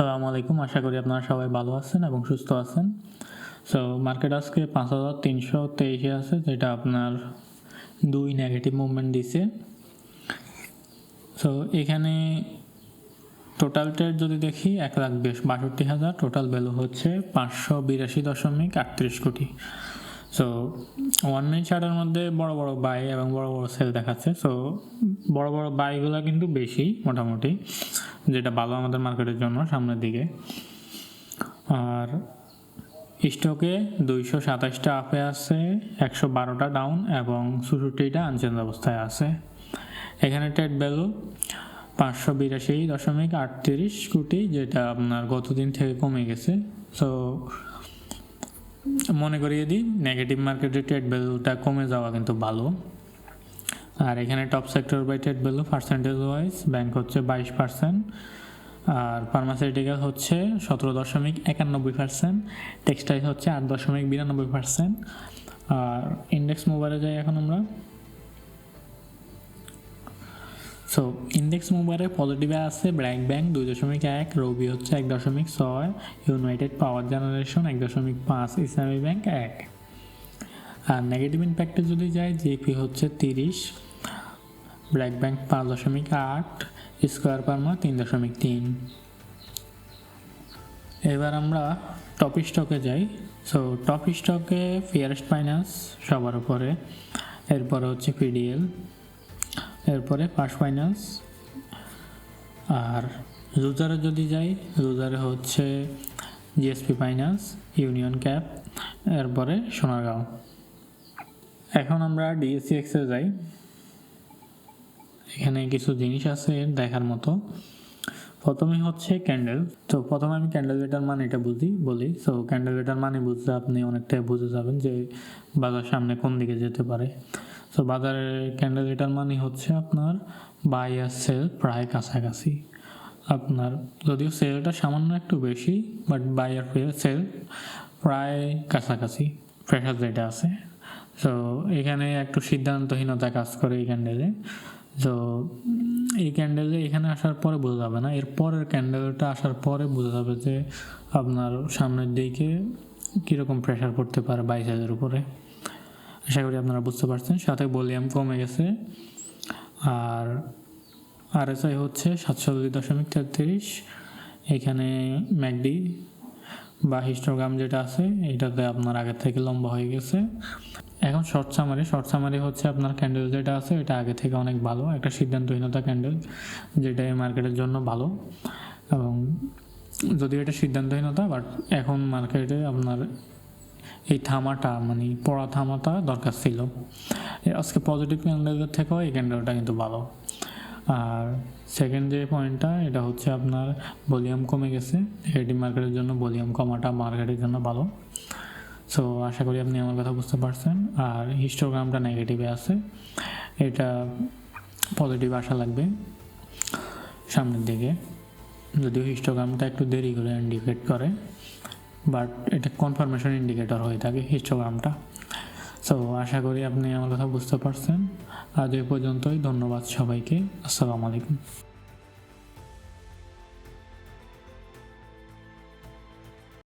আসসালামু আলাইকুম, আশা করি আপনারা সবাই ভালো আছেন এবং সুস্থ আছেন। সো মার্কেট আজকে 5323 আছে, যেটা আপনার 2 নেগেটিভ মুভমেন্ট দিছে। সো এখানে টোটাল ট্রেড যদি দেখি 1,62,000, টোটাল ভ্যালু হচ্ছে 582.38 কোটি। সো 1 মিনিট চার্টের মধ্যে বড় বড় বাই এবং বড় বড় সেল দেখাচ্ছে। সো বড় বড় বাইগুলো কিন্তু বেশি মোটামুটি, যেটা ভালো আমাদের মার্কেটের জন্য সামনের দিকে। আর স্টকে 227টা আপে আছে, 112টা ডাউন এবং 64টা আনচেঞ্জ অবস্থায় আছে। এখানে ট্রেড ভ্যালু 582.38 কোটি, যেটা আপনার গতদিন থেকে কমে গেছে। সো মনে করিয়ে দিই, নেগেটিভ মার্কেটে ট্রেড ভ্যালুটা কমে যাওয়া কিন্তু ভালো। আর এখানে top sector by trade value percentage wise bank হচ্ছে 22%, আর ফার্মাসিউটিক্যাল হচ্ছে 17.91%, টেক্সটাইল হচ্ছে 8.92%। আর ইন্ডেক্স মুভারে যাই এখন আমরা। সো ইন্ডেক্স মুভারে পজিটিভে আছে ব্র্যাক ব্যাংক 2.1, রবি হচ্ছে 1.6, ইউনাইটেড পাওয়ার জেনারেশন 1.5, ইসলামী ব্যাংক 1। আর নেগেটিভ ইম্প্যাক্টে যদি যাই, জিপি হচ্ছে 30, ব্র্যাক ব্যাংক 5.8, স্কোয়ার ফার্মা 3.3। এবার আমরা টপ স্টকে যাই। সো টপ স্টকে ফেয়ারেস্ট ফাইন্যান্স সবার উপরে, এরপরে হচ্ছে পিডিএল, এরপরে ফার্স্ট ফাইন্যান্স। আর লুজারে যদি যাই, লুজারে হচ্ছে জিএসপি ফাইন্যান্স, ইউনিয়ন ক্যাপ, এরপরে সোনারগাঁও। এখন আমরা ডিএসসিএক্সে যাই। এখানে কিছু জিনিস আছে দেখার মতো। প্রথমে হচ্ছে ক্যান্ডেল। তো প্রথমে আমি ক্যান্ডেল ডেটার মানে এটা বলি। সো ক্যান্ডেল ডেটার মানে বুঝতে আপনি অনেকটাই বুঝে যাবেন যে বাজার সামনে কোন দিকে যেতে পারে। সো বাজারের ক্যান্ডেল ডেটার মানে হচ্ছে আপনার বাই আর সেল প্রায় কাছাকাছি। আপনার যদিও সেলটা সামান্য একটু বেশি, বাট বাই আর সেল প্রায় কাছাকাছি প্রেশার যেটা আছে। সো এখানে একটু সিদ্ধান্তহীনতা কাজ করে এই ক্যান্ডেলে। তো এই ক্যান্ডেলে এখানে আসার পরে বোঝা যাবে না, এর পরের ক্যান্ডেলটা আসার পরে বোঝা যাবে যে আপনার সামনের দিকে কীরকম প্রেশার পড়তে পারে বাই সাইজের উপরে। আশা করি আপনারা বুঝতে পারছেন। সাথে ভলিউম কমে গেছে। আর আরএসআই হচ্ছে 47.33। এখানে ম্যাকডি বা হিস্টোগ্রাম যেটা আছে এটাতে আপনার আগের থেকে লম্বা হয়ে গেছে। এখন শর্ট সামারি হচ্ছে আপনার ক্যান্ডেল যেটা আছে এটা আগে থেকে অনেক ভালো, একটা সিদ্ধান্তহীনতা ক্যান্ডেল, যেটা এই মার্কেটের জন্য ভালো। এবং যদিও এটা সিদ্ধান্তহীনতা, বাট এখন মার্কেটে আপনার এই থামাটা মানে পড়া থামাটা দরকার ছিল। আজকে পজিটিভ ক্যান্ডেলের থেকেও এই ক্যান্ডেলটা কিন্তু ভালো। আর সেকেন্ড যে পয়েন্টটা, এটা হচ্ছে আপনার ভলিউম কমে গেছে। নেগেটিভ মার্কেটের জন্য ভলিউম কমাটা মার্কেটের জন্য ভালো। সো আশা করি আপনি আমার কথা বুঝতে পারছেন। আর হিস্টোগ্রামটা নেগেটিভে আছে, এটা পজিটিভ আসা লাগবে সামনের দিকে, যদিও হিস্টোগ্রামটা একটু দেরি করে ইন্ডিকেট করে, বাট এটা কনফার্মেশন ইন্ডিকেটর হয়ে থাকে হিস্টোগ্রামটা। সো আশা করি আপনি আমার কথা বুঝতে পারছেন। আজ এই পর্যন্তই, ধন্যবাদ সবাইকে। আসসালামু আলাইকুম।